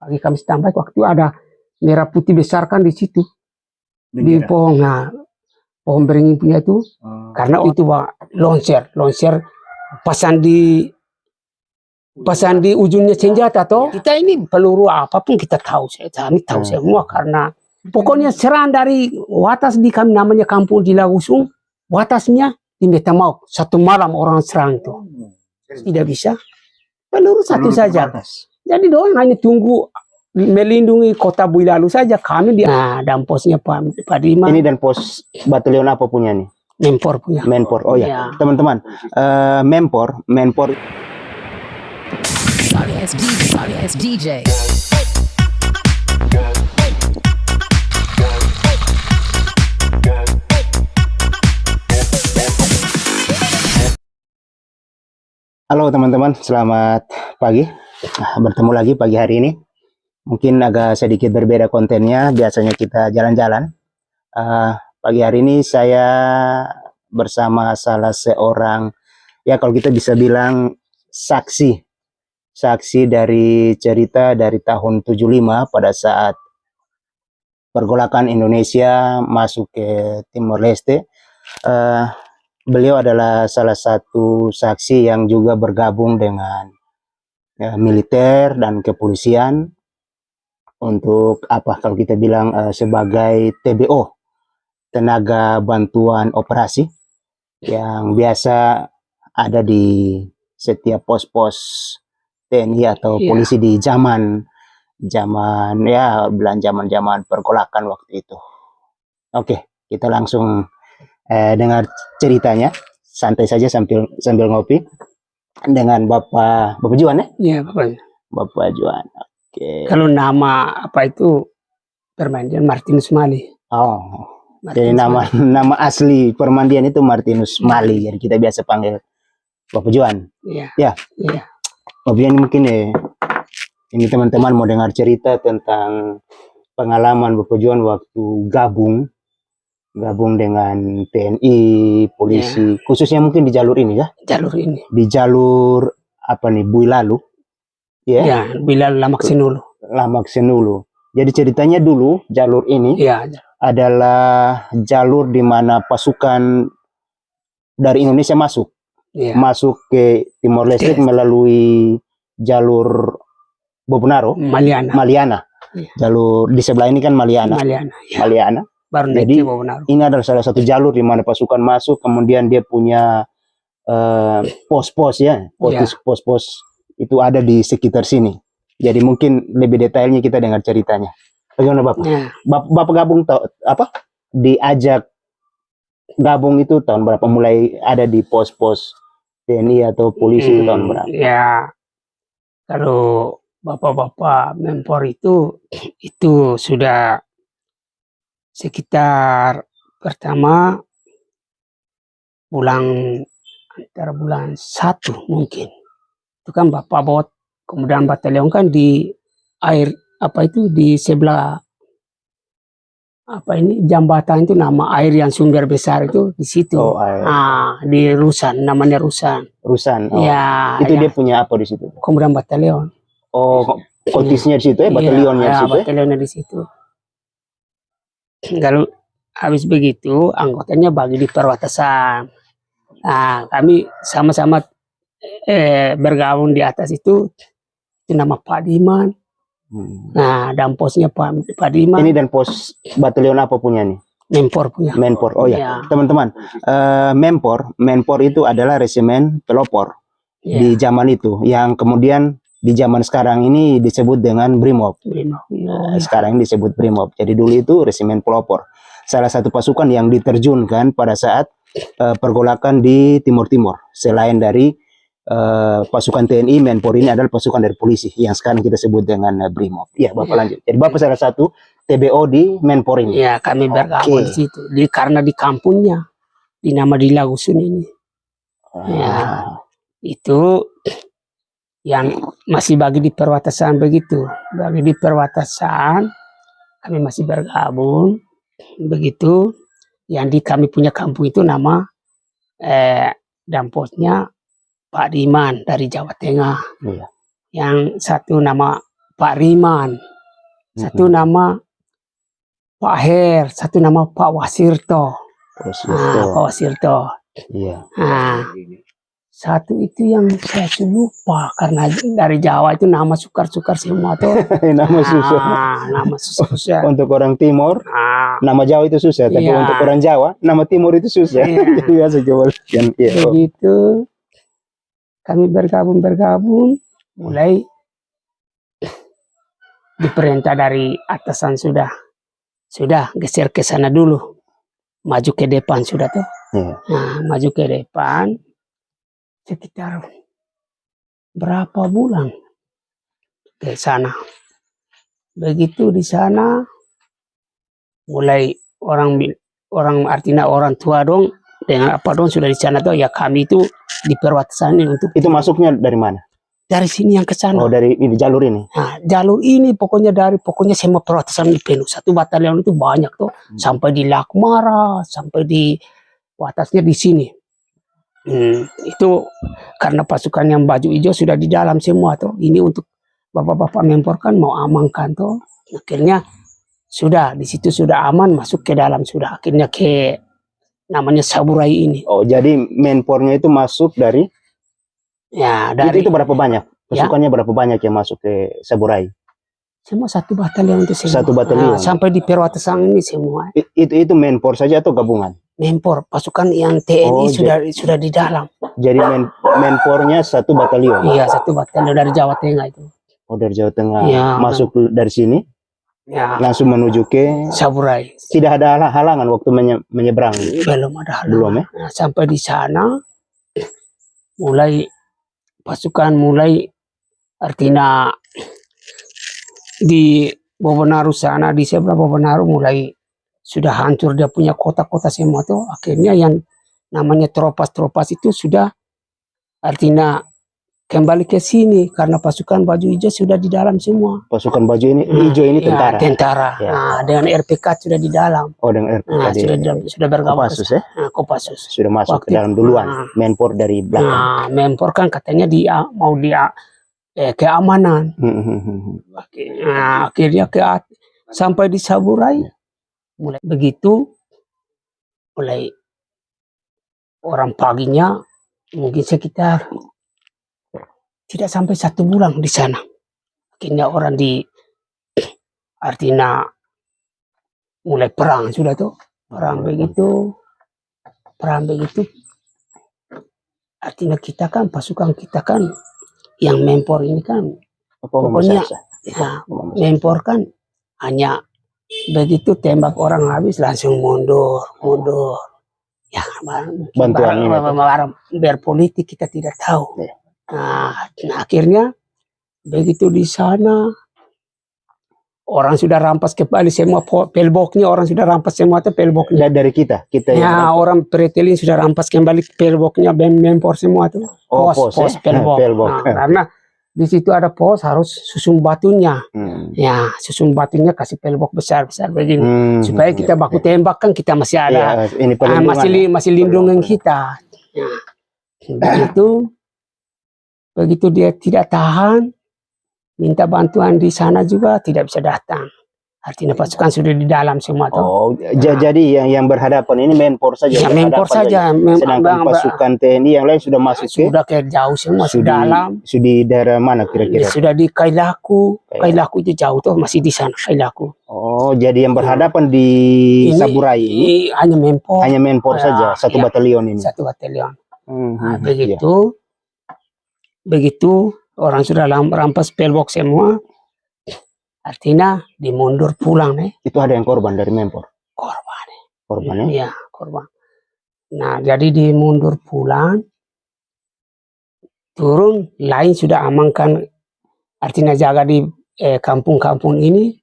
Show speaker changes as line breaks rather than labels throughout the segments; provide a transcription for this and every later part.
Pagi kami standby waktu ada merah putih besar kan di situ di pohon. Nah, pohon beringin punya itu karena itu loncer pasang di ujungnya senjata toh. Kita ini peluru apapun kita tahu, kami tahu semua karena pokoknya serang dari watas di kami namanya kampung di Lagusung, watasnya di Metamauk. Satu malam orang serang itu tidak bisa, peluru satu saja. Jadi doang hanya tunggu melindungi kota Builalu saja. Kami di dan posnya Pak Dima.
Ini dan pos batalion apa punya nih?
Menpor punya.
Menpor. Oh ya, teman-teman, Menpor.
Alias DJ.
Halo teman-teman, selamat pagi. Bertemu lagi pagi hari ini. Mungkin agak sedikit berbeda kontennya. Biasanya kita jalan-jalan. Pagi hari ini saya bersama salah seorang, ya kalau kita bisa bilang saksi dari cerita dari tahun 75 pada saat pergolakan Indonesia masuk ke Timor Leste. Beliau adalah salah satu saksi yang juga bergabung dengan militer dan kepolisian untuk apa kalau kita bilang sebagai TBO, tenaga bantuan operasi, yang biasa ada di setiap pos-pos TNI atau polisi di zaman ya zaman pergolakan waktu itu. Oke, kita langsung dengar ceritanya, santai saja sambil ngopi dengan Bapak Juan ya?
Iya,
Bapak Juan. Oke.
Kalau nama apa itu permandian Martinus Mali.
Oh. Jadi nama asli permandian itu Martinus Mali. Jadi kita biasa panggil Bapak Juan.
Iya.
Ya.
Iya.
Bapak Juan mungkin ini teman-teman mau dengar cerita tentang pengalaman Bapak Juan waktu gabung dengan TNI, polisi, khususnya mungkin di jalur ini ya?
Jalur ini.
Di jalur apa nih, Builalu?
Ya, Builalu Lamak Senulu. Jadi ceritanya dulu jalur ini adalah jalur di mana pasukan dari Indonesia masuk ke Timor Leste melalui jalur Bobonaro, Maliana. Jalur di sebelah ini kan Maliana. Baru jadi ini adalah salah satu jalur di mana pasukan masuk, kemudian dia punya pos-pos pos-pos itu ada di sekitar sini. Jadi mungkin lebih detailnya kita dengar ceritanya. Bagaimana Bapak? Bapak gabung diajak gabung itu tahun berapa? Mulai ada di pos-pos TNI atau polisi itu tahun berapa? Ya, kalau bapak-bapak Menpor itu sudah sekitar pertama antara bulan 1 mungkin. Itu kan Bapak bawa kemudian batalion kan di air di sebelah jambatan itu, nama air yang sumber besar itu di situ. Di Rusan, namanya Rusan.
Rusan.
Ya,
itu dia punya apa di situ?
Kemudian batalion.
Oh, kontisnya di situ ya, batalionnya di situ.
Batalionnya di situ. Kalau habis begitu anggotanya bagi di perbatasan. Nah, kami sama-sama bergabung di atas itu nama Pak Diman. Nah, dan posnya Pak Diman.
Ini dan pos batalion apa punya nih?
Menpor punya.
Menpor. Oh ya, teman-teman, Menpor itu adalah resimen pelopor di zaman itu, yang kemudian di zaman sekarang ini disebut dengan Brimob. Sekarang ini disebut Brimob. Jadi dulu itu resimen pelopor, salah satu pasukan yang diterjunkan pada saat pergolakan di Timur Timur. Selain dari pasukan TNI, Menpor ini adalah pasukan dari polisi yang sekarang kita sebut dengan Brimob. Ya, Bapak lanjut. Jadi Bapak salah satu TBO di Menpor ini.
Ya, kami bergabung di situ. Karena di kampungnya, di nama di Lagusun ini. Ya, itu yang masih bagi di perbatasan begitu. Bagi di perbatasan, kami masih bergabung begitu. Yang di kami punya kampung itu nama dan posnya Pak Diman dari Jawa Tengah. Yang satu nama
Pak Riman, satu nama Pak Her, satu nama Pak Wasirto. Pak Wasirto.
Iya.
Nah, satu itu yang saya lupa karena dari Jawa itu nama sukar-sukar semua tuh.
Nama susah.
Nama susah.
Untuk orang Timur, nama Jawa itu susah. Tapi untuk orang Jawa, nama Timur itu susah. Jadi biasa coba.
Begitu kami bergabung, mulai diperintah dari atasan sudah geser ke sana dulu, maju ke depan sudah tuh. Nah, maju ke depan sekitar berapa bulan ke sana. Begitu di sana mulai orang artinya orang tua dong dengan apa dong sudah di sana tuh ya, kami itu di perbatasan ini untuk
itu masuknya dari mana?
Dari sini yang ke sana.
Oh, dari ini jalur ini.
Nah, jalur ini pokoknya semua perbatasan ini penuh. Satu batalion itu banyak tuh, sampai di Lakmara, sampai di atasnya di sini. Itu karena pasukan yang baju hijau sudah di dalam semua tuh. Ini untuk bapak-bapak Menpor kan mau amankan tuh. Akhirnya sudah di situ sudah aman, masuk ke dalam sudah. Akhirnya ke namanya Saburai ini.
Oh, jadi Menpornya itu masuk dari itu berapa banyak? Pasukannya berapa banyak yang masuk ke Saburai?
Semua satu batalion itu semua.
Satu batalion.
Sampai di perbatasan ini semua.
Itu Menpor saja atau gabungan?
Menpor, pasukan yang TNI sudah di dalam.
Jadi Menpornya satu batalion.
Iya, satu batalion dari Jawa Tengah itu.
Oh, dari Jawa Tengah.
Ya,
masuk dari sini.
Ya.
Langsung menuju ke
Saburai.
Tidak ada halangan waktu menyeberang.
Belum ada halangan.
Belum ya?
Nah, sampai di sana pasukan mulai artinya di Bobonaru sana, di sebelah Bobonaru mulai sudah hancur dia punya kota-kota semua tuh. Akhirnya yang namanya tropas itu sudah artinya kembali ke sini karena pasukan baju hijau sudah di dalam semua.
Pasukan baju hijau ini tentara.
Tentara. Ya. Nah, dengan RPK sudah di dalam.
Oh, dengan RPK
sudah bergabung.
Kopassus ya?
Kopassus.
Sudah masuk ke dalam duluan. Menpor dari belakang.
Nah, Menpor kan katanya mau keamanan. Nah, akhirnya sampai di Saburai. Mulai begitu, mulai orang paginya mungkin sekitar tidak sampai 1 bulan di sana. Akhirnya orang artinya mulai perang sudah tuh. Perang begitu. Artinya kita kan, pasukan kita kan, yang Menpor ini kan, pokoknya ya, Menpor kan hanya begitu tembak orang habis langsung mundur. Ya,
bantuan
biar politik kita tidak tahu. Nah, akhirnya begitu di sana orang sudah rampas kembali semua pelboknya, orang sudah rampas semua itu pelboknya.
Dari kita
ya, orang Pretelin sudah rampas kembali pelboknya, Menpor semua itu. Pos pelbok. Nah, karena di situ ada pos harus susun batunya. Ya, susun batunya kasih pelbok besar-besar begini. Supaya kita baku tembak kan kita masih ada.
Ini
masih lindungan kita. Ya. Begitu dia tidak tahan, minta bantuan di sana juga tidak bisa datang. Artinya pasukan sudah di dalam semua tuh.
Oh, jadi yang berhadapan ini Menpor saja.
Ya, Menpor saja.
Sedangkan pasukan TNI yang lain sudah masuk
sudah ke jauh semua, sudah dalam.
Sudah di daerah mana kira-kira?
Sudah di Kailaku. Kailaku itu jauh tuh, masih di sana Kailaku.
Oh, jadi yang berhadapan di Saburai ini
hanya Menpor.
Hanya Menpor saja, satu batalion ini.
Satu batalion. Nah, begitu orang sudah rampas pelbok semua. Artinya dimundur pulang nih.
Itu ada yang korban dari Menpor?
Korban.
Korban ya?
Iya, korban. Nah, jadi dimundur pulang. Turun, lain sudah amankan. Artinya jaga di kampung-kampung ini.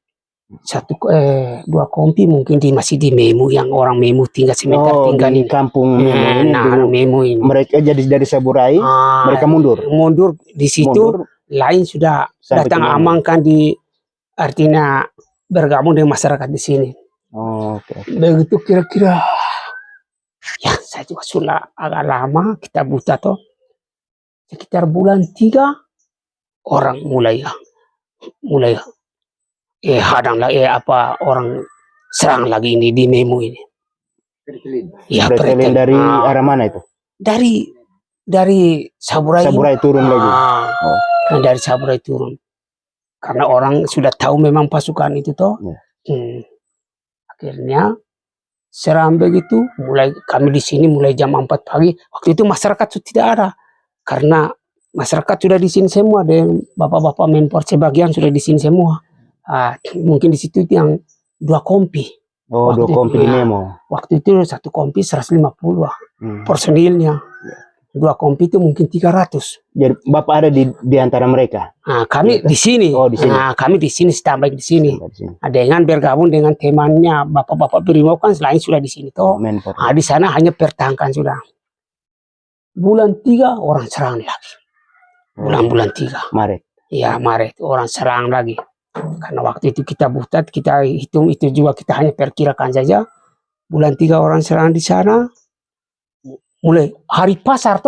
2 kompi mungkin masih di Memu, yang orang Memu tinggal sebentar tinggal
di kampung Memu ini.
Nah, Memu ini.
Mereka jadi dari Saburai, mereka mundur.
Mundur di situ, lain sudah datang amankan di. Artinya bergabung dengan masyarakat di sini. Begitu kira-kira, ya saya juga sudah agak lama kita buta tuh. Sekitar bulan 3 orang mulai mulai hadang lagi orang serang lagi ini di Memo ini.
Ya, pretelin dari arah mana itu?
Dari Saburai
turun lagi.
Dari Saburai turun. Karena orang sudah tahu memang pasukan itu toh. Akhirnya serang begitu, mulai kami di sini mulai jam 4 pagi. Waktu itu masyarakat sudah tidak ada. Karena masyarakat sudah di sini semua, dan bapak-bapak Menpor sebagian sudah di sini semua. Mungkin di situ yang 2 kompi.
Oh, 2 kompi di Memo.
Waktu itu 1 kompi 150 personilnya. 2 kompi itu mungkin 300.
Jadi Bapak ada di antara mereka?
Kami di sini.
Oh, di sini.
Kami di sini, standby di sini. Dengan bergabung dengan temannya bapak-bapak Brimob kan selain sudah di sini toh. Di sana hanya pertahankan sudah. Bulan 3 orang serang lagi. Bulan 3.
Maret.
Ya, Maret orang serang lagi. Karena waktu itu kita butat, kita hitung itu juga, kita hanya perkirakan saja. Bulan 3 orang serang di sana. Mulai hari pasar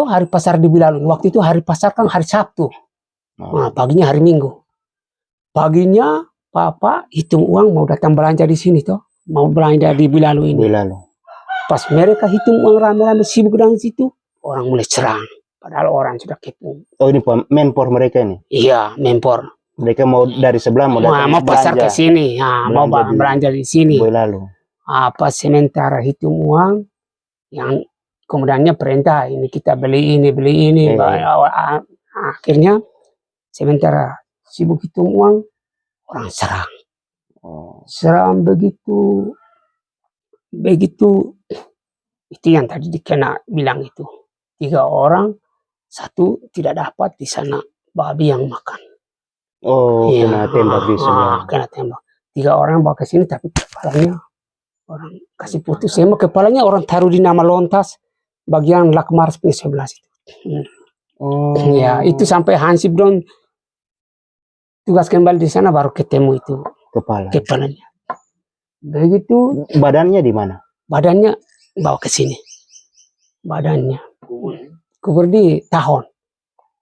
di Bilalun. Waktu itu hari pasar kan hari Sabtu. Paginya hari Minggu. Paginya Papa hitung uang mau datang belanja di sini toh. Mau belanja di Bilalun ini. Pas mereka hitung uang rame-rame sibuk dengan situ, orang mulai serang. Padahal orang sudah kepung.
Oh, ini Menpor mereka ini?
Iya, Menpor.
Mereka mau dari sebelah mau datang
mau pasar ke sini, mau belanja di sini. Pas sementara hitung uang, yang kemudiannya perintah ini kita beli ini. Akhirnya sementara sibuk hitung uang, orang serang. Serang begitu itu yang tadi dikena bilang itu 3 orang, 1 tidak dapat di sana babi yang makan.
Kena tembak di sini.
Kena tembak. 3 orang bawa ke sini tapi kepalanya orang kasih putus. Semua kepalanya orang taruh di nama lontas bagian Lakmar sebelah situ. Ya, itu sampai Hansip dong tugas kembali di sana baru ketemu itu kepalanya. Begitu.
Badannya di mana?
Badannya bawa ke sini. Badannya kubur di Tahun.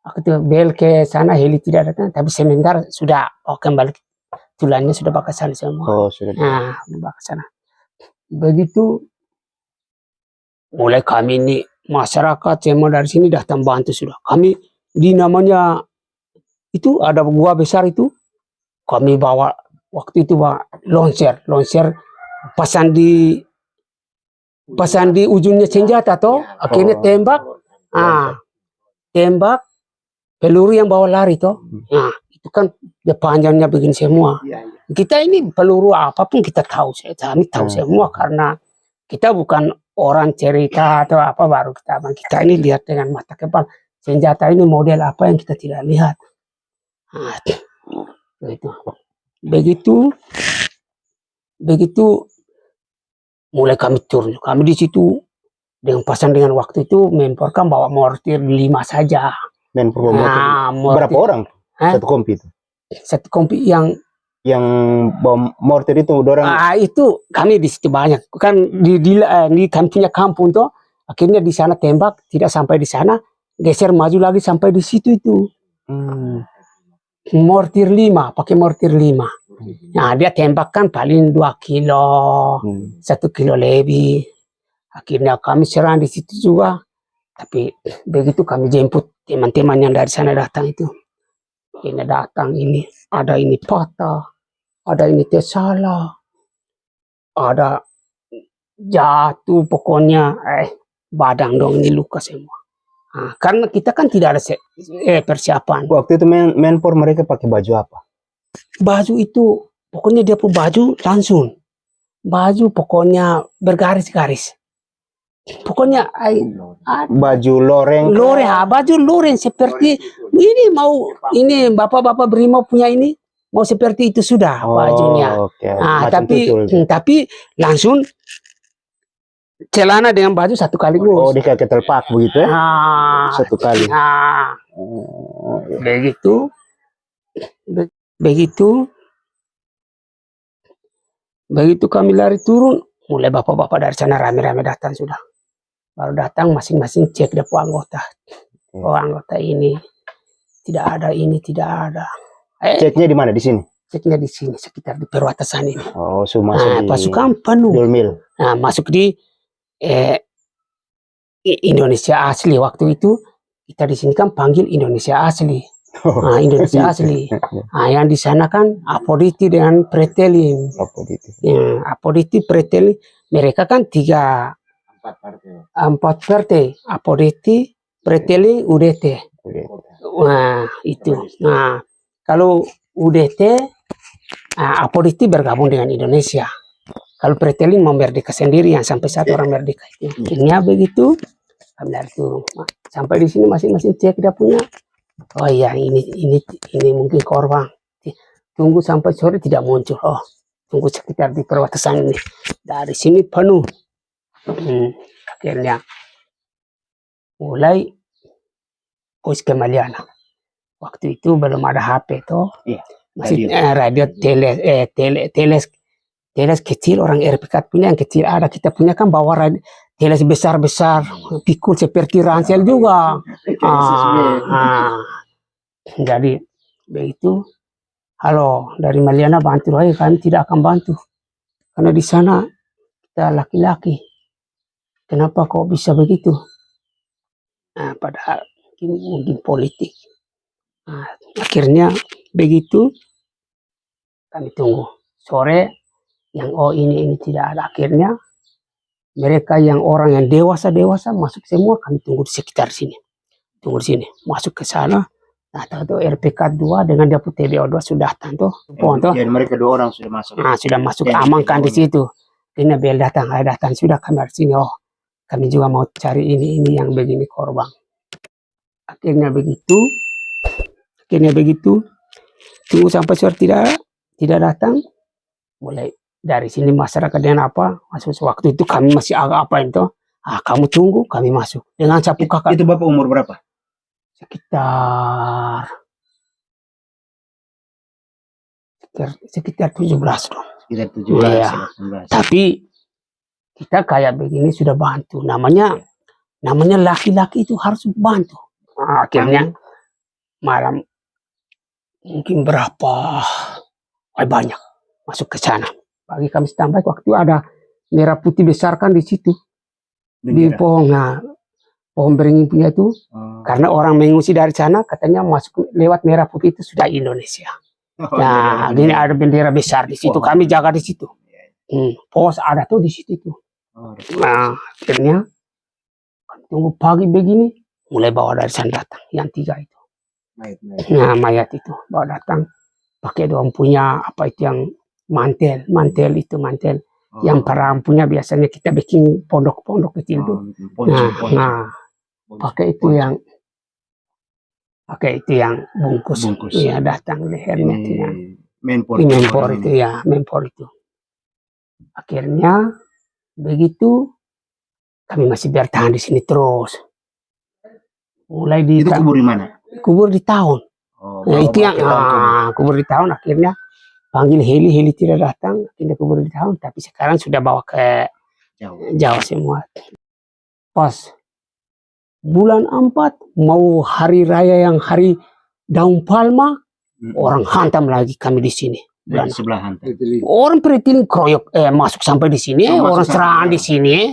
Aku tuh bel ke sana, heli tidak datang, tapi sementara sudah bawa kembali, tulangnya sudah bawa ke sana semua.
Sudah.
Bawa ke sana. Begitu mulai kami ini masyarakat semua dari sini datang bantu sudah. Kami di namanya itu ada gua besar itu, kami bawa waktu itu bawa lonser pasang di ujungnya senjata toh, akhirnya tembak, peluru yang bawa lari toh, itu kan dia panjangnya begini semua. Kita ini peluru apapun kita tahu, kami tahu semua karena kita bukan orang cerita atau apa baru kita ini lihat dengan mata kepala. Senjata ini model apa yang kita tidak lihat. Begitu mulai kami turun. Kami di situ dengan pasang dengan waktu itu Menpor kan bawa mortir 5 saja.
Menpor mortir. Berapa orang? 1 kompi itu.
1 kompi yang
bom mortir itu orang.
Itu kami di situ banyak. Kan di kami punya kampung tuh. Akhirnya di sana tembak, tidak sampai di sana, geser maju lagi sampai di situ itu. Mortir 5, pakai mortir 5. Nah, dia tembakkan paling 2 kilo, 1 kilo lebih. Akhirnya kami serang di situ juga. Tapi begitu kami jemput teman-teman yang dari sana datang itu. Ini datang ini, ada ini patah, ada ini tersalah, ada jatuh pokoknya, badan dong ini luka semua. Karena kita kan tidak ada persiapan.
Waktu itu Menpor mereka pakai baju apa?
Baju itu pokoknya dia pun baju langsung, baju pokoknya bergaris-garis. Pokoknya
baju loreng,
baju loreng seperti ini mau ini bapak-bapak Brimob punya ini mau seperti itu sudah bajunya. Tapi langsung celana dengan baju 1 kaligus.
Dia kayak ketelpak begitu ya? 1 kali. Begitu kami lari turun, mulai bapak-bapak dari sana rame-rame datang sudah. Baru datang masing-masing cek depo anggota. Anggota ini tidak ada, ini tidak ada. Ceknya di mana? Di sini?
Ceknya di sini, sekitar di perbatasan ini.
Oh, masuk di
pasukan penuh.
Dolmil.
Nah, masuk di Indonesia asli. Waktu itu kita di sini kan panggil Indonesia asli. Nah, Indonesia asli. Nah, yang di sana kan Apoditi dengan Pretelin. Apoditi, Pretelin. Mereka kan 4 partai. Apoditi, Pretelin, UDT. Nah, itu. Nah, kalau UDT, Apoditi bergabung dengan Indonesia. Kalau Pretelin mau merdeka sendiri, yang sampai 1 orang merdeka itu. Akhirnya begitu, kami itu sampai di sini masing-masing cek dia punya. Oh iya, ini mungkin korban. Tunggu sampai sore tidak muncul. Oh, tunggu sekitar di perbatasan ini. Dari sini penuh. Akhirnya mulai pos ke Maliana. Waktu itu belum ada HP toh. Iya, masih radio teles kecil, orang RPK punya yang kecil ada, kita punya kan bawa radio teles besar-besar, pikul seperti ransel juga. Jadi begitu, halo dari Maliana bantu, kami tidak akan bantu karena di sana kita laki-laki. Kenapa kok bisa begitu? Nah, padahal mungkin politik. Nah, akhirnya begitu kami tunggu sore. Yang ini tidak ada, akhirnya mereka yang orang yang dewasa masuk semua, kami tunggu di sekitar sini, tunggu di sini, masuk ke sana. Nah, tahu RPK 2 dengan Dapur TBO 2 sudah datang tuh.
Ya, mereka 2 orang sudah masuk.
Nah, sudah masuk, amankan di situ. Ini bel datang sudah kami di sini. Oh, kami juga mau cari ini yang begini korban. Akhirnya begitu, tunggu sampai sore tidak datang. Mulai dari sini masyarakat dengan apa masuk, waktu itu kami masih agak apa itu, kamu tunggu, kami masuk dengan sapu kakak.
Itu Bapak umur berapa?
Sekitar 17 dong.
Sekitar 17 ya.
Tapi kita kayak begini sudah bantu, namanya laki-laki itu harus bantu. Nah, akhirnya malam mungkin berapa banyak masuk ke sana. Pagi kami standby, waktu ada merah putih besar kan di situ. Di pohon beringin punya itu. Karena orang mengungsi dari sana, katanya masuk lewat merah putih itu sudah Indonesia. Nah, ini ada bendera besar di situ. Kami jaga di situ. Pos ada tuh di situ tuh. Nah, akhirnya kami tunggu pagi begini, mulai bawa dari sana datang yang 3 itu. Nah, mayat itu bawa datang. Pakai doang punya apa itu yang mantel yang perang punya, biasanya kita bikin pondok-pondok kecil itu. Nah, pakai itu yang bungkus. Ya, datang lehernya itu yang mempor itu. Akhirnya begitu kami masih bertahan di sini terus. Mulai di
itu kubur di mana?
Kubur di tahun. Itu yang kubur di tahun. Akhirnya panggil heli tidak datang, akhirnya kubur di tahun, tapi sekarang sudah bawa ke Jawa semua. Pas bulan 4 mau hari raya yang hari daun palma, orang hantam lagi kami di sini.
Di sebelah hantam.
Orang Pretelin kroyok masuk sampai di sini, orang serangan di sini.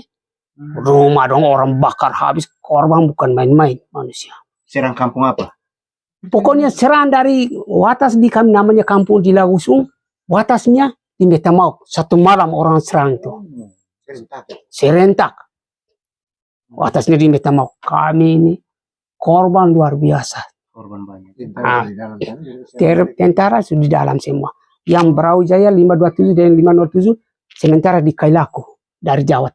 Rumah dong orang bakar habis, korban bukan main-main manusia.
Serang kampung apa?
Pokoknya serang dari Watas, di kami namanya kampung di Lagusung, Watasnya di Metamauk. 1 malam orang serang itu. Serentak. Watasnya di Metamauk. Kami ini korban luar biasa.
Korban banyak.
Tentara sudah di dalam semua. Yang Brawijaya 527 dan 507 sementara di Kailaku dari Jawa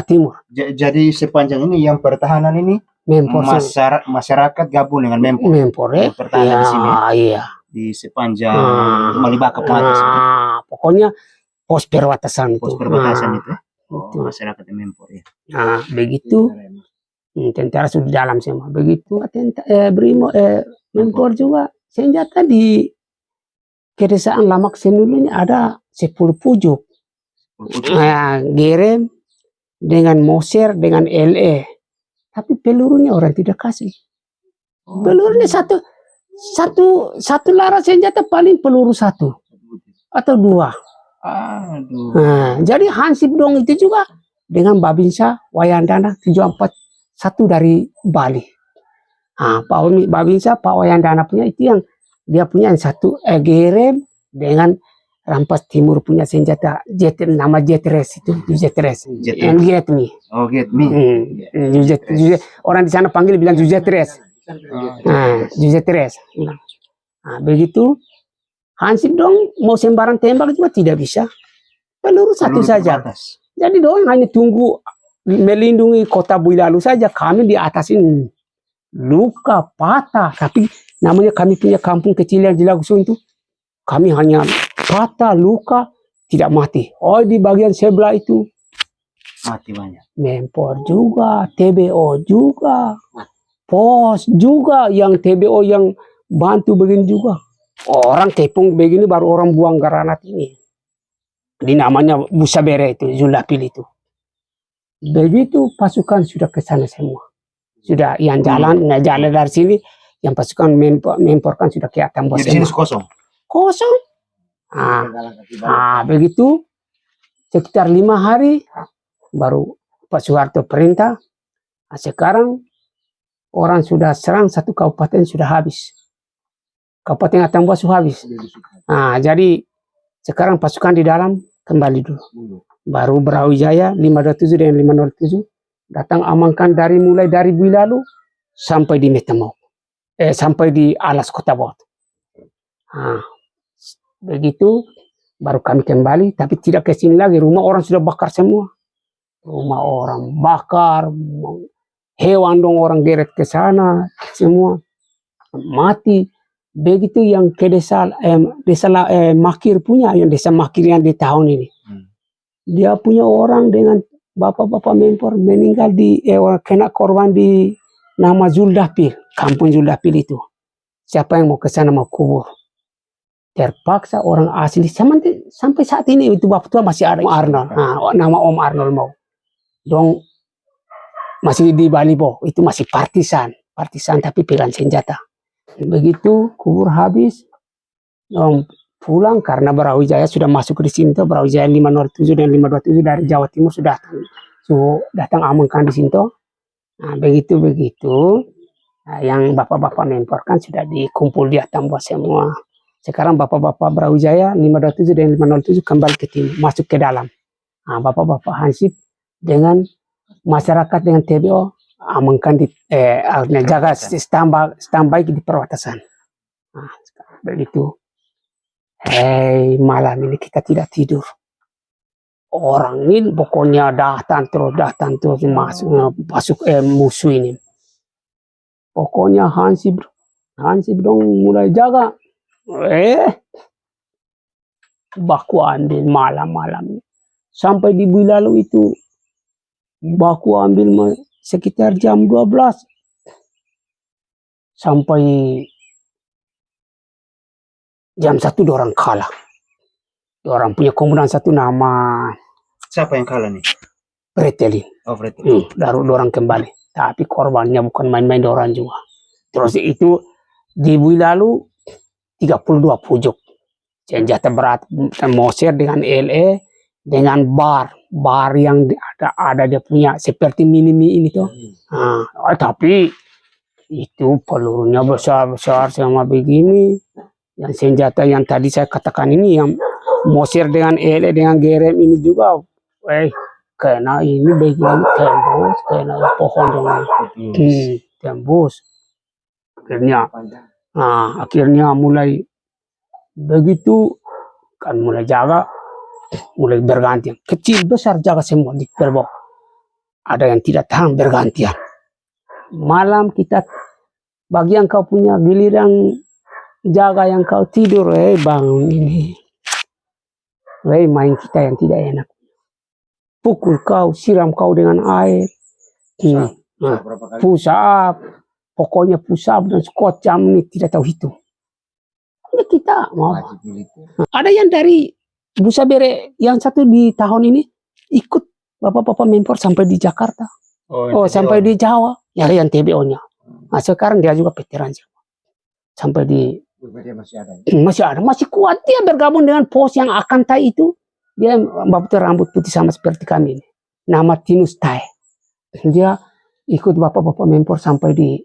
Timur.
Jadi sepanjang ini yang pertahanan ini masyarakat gabung dengan Mempor pertahanan di sini.
Iya.
Di sepanjang Malibaka Pematas.
Pokoknya pos perbatasan itu.
Masyarakat Mempor ya.
Nah, begitu tentara sudah dalam semua. Begitu Brimo Mempor juga senjata di kedesaan Lamak Senulu ini ada 10 pucuk. Gerem dengan Moser dengan LE. Tapi pelurunya orang tidak kasih. Pelurunya satu laras senjata paling peluru 1 atau 2. Nah, jadi Hansip dong itu juga dengan Babinsa Wayandana 741 dari Bali. Nah, Babinsa Pak Wayandana punya itu yang dia punya yang satu Gerem dengan Rampas Timur punya senjata nama Jetres itu Jetres yang Get Me.
Oh, Get Me.
Orang di sana panggil bilang Jetres. Nah, Jetres. Nah, begitu Hansip dong mau sembarang tembak juga tidak bisa. Peluru 1 saja. Jadi dong hanya tunggu melindungi kota Builalu saja. Kami di atas ini luka patah. Tapi namanya kami punya kampung kecil yang di Lagusun itu. Kami hanya patah luka tidak mati. Oh di bagian sebelah itu
mati banyak.
Mempor juga, TBO juga, pos juga yang TBO yang bantu begini juga. Orang tepung begini baru orang buang granat ini. Ini namanya Busabere itu, Zulapil itu. Begitu pasukan sudah ke sana semua. Sudah yang jalan dari sini, yang pasukan memporkan sudah ke Atambua
semua. Di sini kosong?
Kosong. Begitu sekitar 5 hari baru Pak Soeharto perintah. Nah, sekarang orang sudah serang 1 kabupaten sudah habis. Kabupaten Atambua sudah habis. Nah, jadi sekarang pasukan di dalam kembali dulu. Baru Brawijaya 527 dan 507 datang amankan mulai dari Builalu sampai di Metamau. Sampai di alas Kota Bot. Nah, begitu baru kami kembali, tapi tidak ke sini lagi. Rumah orang sudah bakar semua. Rumah orang bakar, hewan dong orang geret ke sana, semua mati. Begitu yang ke desa Makir punya, yang desa Makir yang di tahun ini. Dia punya orang dengan bapak-bapak mempor meninggal kena korban di nama Zuldapil, kampung Zuldapil itu. Siapa yang mau ke sana mau kubur. Terpaksa orang asli sampai saat ini itu bapak tua masih ada Arnold. Nah, nama Om Arnold mau. Dong masih di Bali itu masih partisan tapi pegang senjata. Begitu kubur habis, pulang karena Brawijaya sudah masuk di sini. Brawijaya 507 dan 527 dari Jawa Timur sudah datang amankan di sini. Nah, begitu. Nah, yang bapak-bapak memporkan sudah dikumpul di Atambua semua. Sekarang bapak-bapak Brawijaya 527 dan 507 kembali ke tim, masuk ke dalam. Nah, bapak-bapak Hansip dengan masyarakat dengan TBO amankan di jaga standby di perbatasan. Nah, begitu. Malam ini kita tidak tidur. Orang ini pokoknya datang terus masuk musuh ini. Pokoknya Hansip dong mulai jaga. Baku ambil malam-malam. Sampai di Builalu itu baku ambil sekitar jam 12 sampai jam 1 orang kalah. Orang punya komandan satu nama.
Siapa yang kalah nih?
Pretelin.
Oh, Pretelin.
Orang kembali. Tapi korbannya bukan main-main orang juga. Terus itu di Builalu 32 pujuk. Senjata berat Moser dengan LE dengan bar yang ada dia punya seperti mini ini tuh. Tapi itu pelurunya besar sama begini. Yang senjata yang tadi saya katakan ini yang Moser dengan LE dengan Gerem ini juga kena ini bagian tembus, kena pohon dengan tembus. Akhirnya mulai begitu kan mulai jaga, mulai bergantian. Kecil besar jaga semua di gerbong. Ada yang tidak tahan bergantian. Malam kita bagi yang kau punya giliran jaga yang kau tidur, bangun ini. Main kita yang tidak enak. Pukul kau, siram kau dengan air. Pusap. Pokoknya pusap dan squat jam ini tidak tahu hitung. Ya kita mau. Ada yang dari Busabere yang satu di tahun ini ikut bapak-bapak mempor sampai di Jakarta. Sampai di Jawa. Ya yang TBO-nya. Nah sekarang dia juga veteran. sampai di
masih ada.
Masih kuat dia bergabung dengan pos yang akan tai itu. Dia bapak rambut putih sama seperti kami ini. Nama Tinus Tai. Dia ikut bapak-bapak Menpor sampai di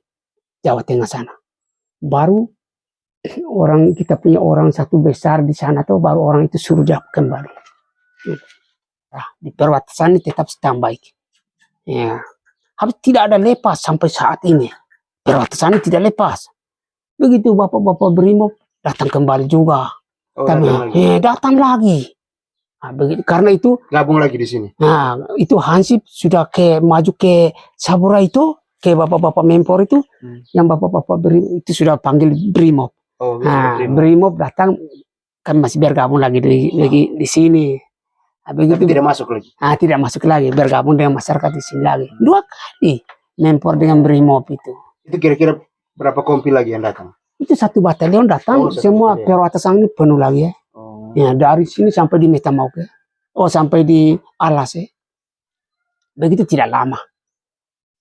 Jawa Tengah sana. Baru kita punya orang satu besar di sana tuh, baru orang itu suruh dia kembali. Nah, di perbatasan ini tetap standby. Ya, habis tidak ada lepas sampai saat ini. Perbatasan ini tidak lepas. Begitu bapak-bapak Brimob datang kembali juga. Datang lagi. Nah, begitu, karena itu
gabung lagi di sini.
Nah, itu Hansip sudah maju ke Sabura itu, ke bapak-bapak Menpor itu, yang bapak-bapak Brimob itu sudah panggil Brimob. Nah, Brimob datang, kan masih bergabung lagi di sini. Nah, begitu.
Tapi tidak masuk lagi.
Tidak masuk lagi, bergabung dengan masyarakat di sini lagi. 2 kali Menpor dengan Brimob itu.
Itu kira-kira berapa kompi lagi yang datang?
Itu 1 batalion datang, semua perbatasan ini penuh lagi ya. Ya, dari sini sampai di Metamauke. Sampai di Alas ya. Begitu tidak lama.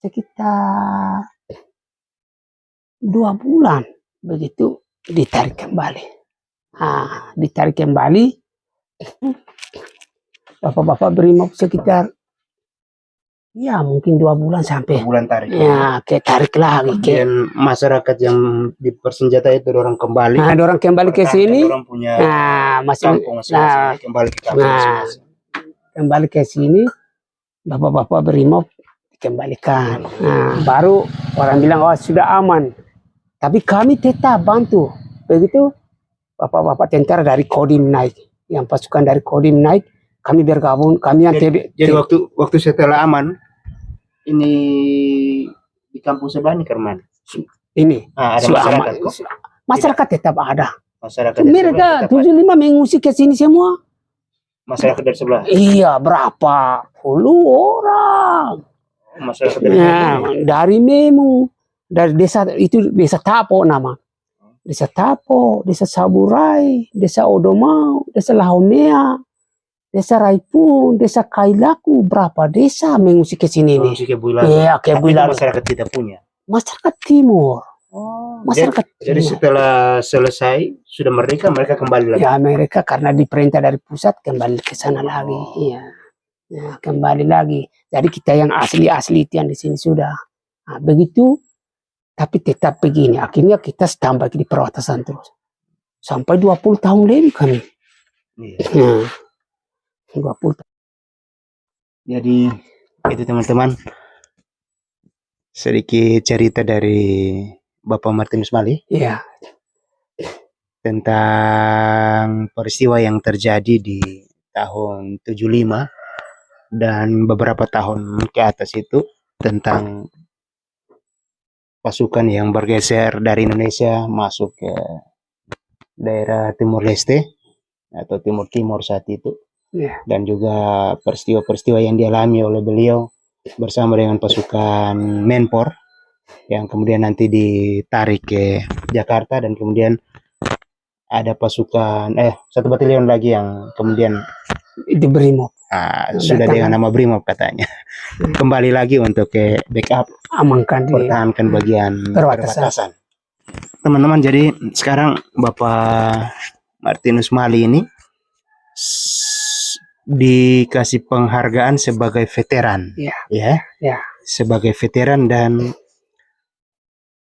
Sekitar 2 bulan. Begitu ditarik kembali. Ditarik kembali. Bapak-bapak Brimob sekitar mungkin 2 bulan sampai.
2 bulan tarik.
Ya, tarik lagi.
Dan masyarakat yang dipersenjatai itu orang kembali.
Orang kembali ke sini.
Orang punya kampung kembali ke kampung masing-masing.
Kembali ke sini, bapak-bapak Brimob dikembalikan. Baru orang bilang sudah aman. Tapi kami tetap bantu. Begitu bapak-bapak tentara dari Kodim naik, yang pasukan dari Kodim naik, kami bergabung. Kami yang
jadi waktu setelah aman ini di kampung sebelah ini Kerman.
Ini
ada masyarakat kok.
Masyarakat tetap ada.
Masyarakat
mereka 75 mengungsi ke sini semua.
Masyarakat dari sebelah.
Iya, berapa puluh orang.
Masyarakat dari
dari Memu, dari desa itu, desa Tapo nama. Desa Tapo, desa Saburai, desa Odomau, desa Lahomea, desa Raipun, desa Kailaku, berapa desa mengungsi ke sini nih?
Mengungsi ke Bulan.
Iya, ke Bulan.
Masyarakat kita punya.
Masyarakat Timur. Masyarakat
jadi setelah selesai sudah merdeka, mereka kembali lagi.
Ya, mereka karena diperintah dari pusat kembali ke sana lagi. Iya. Ya, kembali lagi. Jadi kita yang asli-asli itu yang di sini sudah. Nah, begitu. Tapi tetap begini. Akhirnya kita standby di perbatasan terus. Sampai 20 tahun lebih kami.
Iya.
20 tahun.
Jadi itu teman-teman, sedikit cerita dari Bapak Martinus Mali.
Iya.
Tentang peristiwa yang terjadi di tahun 75 dan beberapa tahun ke atas itu, tentang pasukan yang bergeser dari Indonesia masuk ke daerah Timur Leste atau Timur Timur saat itu. Dan juga peristiwa-peristiwa yang dialami oleh beliau bersama dengan pasukan Menpor yang kemudian nanti ditarik ke Jakarta, dan kemudian ada pasukan 1 batalion lagi yang kemudian
itu Brimob.
Sudah dengan nama Brimob katanya. Kembali lagi untuk ke backup, pertahankan bagian perbatasan. Teman-teman, jadi sekarang Bapak Martinus Mali ini dikasih penghargaan sebagai veteran. Ya. Sebagai veteran, dan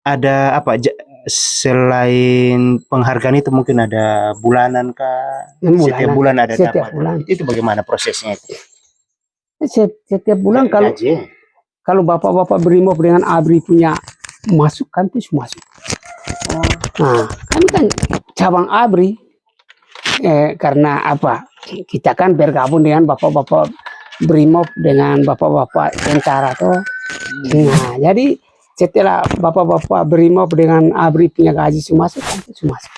ada apa selain penghargaan itu, mungkin ada bulanan kah? Setiap bulan ada dapat. Itu bagaimana prosesnya itu?
Setiap bulan kalau bapak-bapak Brimob dengan ABRI punya masuk, kan itu masuk. Nah, kami kan cabang ABRI, karena apa? Kita kan bergabung dengan bapak-bapak Brimob dengan bapak-bapak tentara tuh. Nah, jadi setelah bapak-bapak Brimob dengan ABRI punya gaji semua masuk, kan itu masuk.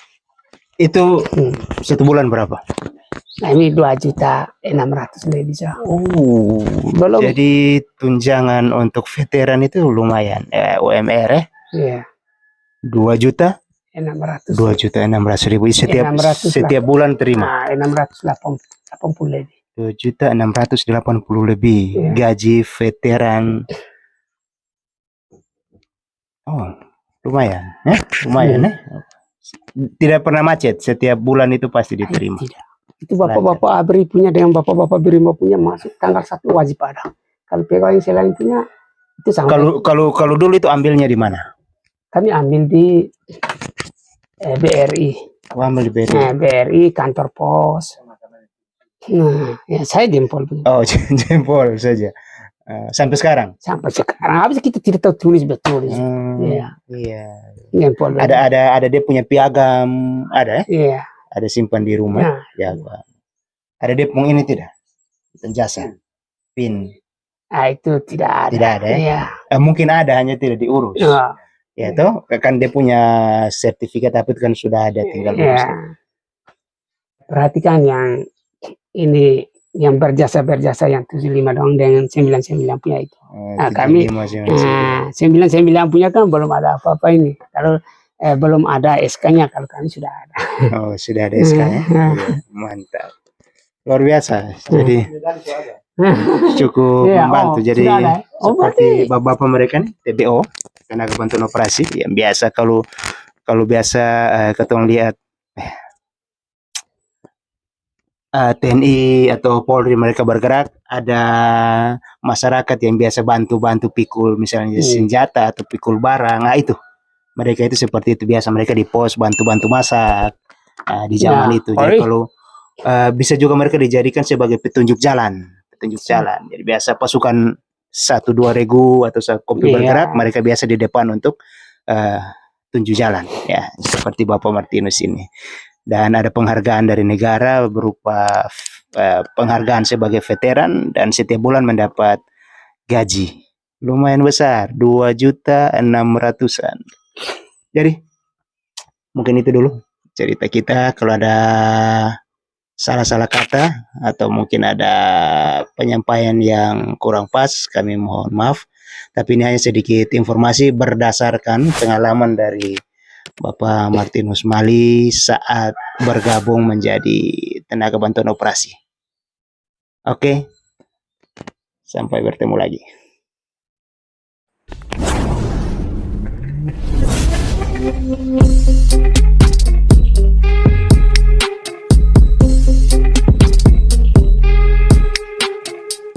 Itu 1 bulan berapa?
Nah, ini 2.600.000 lebih. Belum.
Jadi tunjangan untuk veteran itu lumayan, UMR ya?
Iya.
2.600.000 setiap bulan terima.
680 lebih.
2.680.000 lebih gaji veteran. Lumayan ya, lumayan ya.
Tidak pernah macet, setiap bulan itu pasti diterima.
Tidak. Itu bapak-bapak ABRI punya dengan bapak-bapak BRIMOB punya masuk tanggal 1 wajib ada. Kalau pegawai yang selain punya itu sangat.
Kalau dulu itu ambilnya di mana?
Kami ambil di BRI.
Oh, ambil di BRI.
BRI kantor pos. Nah, ya saya jempol.
Oh, jempol saja. Sampai sekarang?
Sampai sekarang. Habis kita tidak tahu tulis betul.
Iya.
Jempol.
Ada dia punya piagam, ada ya?
Iya.
Ada simpan di rumah. Ya. Ada dia punya ini tidak? Penjasa. PIN.
Itu tidak ada.
Tidak ada ya? Mungkin ada, hanya tidak diurus. Ya toh, kan dia punya sertifikat tapi kan sudah ada, tinggal urus.
Perhatikan yang ini yang berjasa yang 75 dong dengan 99 punya itu. Kami 99 punya kan belum ada apa-apa ini. Kalau belum ada SK-nya, kalau kami sudah ada.
Oh, sudah ada SK-nya. Mantap. Luar biasa. Jadi cukup membantu. Jadi seperti bapak-bapak mereka nih, TBO, tenaga bantuan operasi, yang biasa kalau biasa ketemu lihat TNI atau Polri mereka bergerak, ada masyarakat yang biasa bantu pikul misalnya senjata atau pikul barang. Nah itu mereka itu seperti itu biasa, mereka di pos bantu masak di zaman itu. Jadi kalau bisa juga mereka dijadikan sebagai petunjuk jalan. Jadi biasa pasukan 1-2 regu atau kompi bergerak, mereka biasa di depan untuk tunjuk jalan ya, seperti Bapak Martinus ini. Dan ada penghargaan dari negara berupa penghargaan sebagai veteran, dan setiap bulan mendapat gaji lumayan besar, 2.600.000-an. Jadi mungkin itu dulu cerita kita. Kalau ada salah-salah kata atau mungkin ada penyampaian yang kurang pas, kami mohon maaf. Tapi ini hanya sedikit informasi berdasarkan pengalaman dari Bapak Martinus Mali saat bergabung menjadi tenaga bantuan operasi. Oke, sampai bertemu lagi.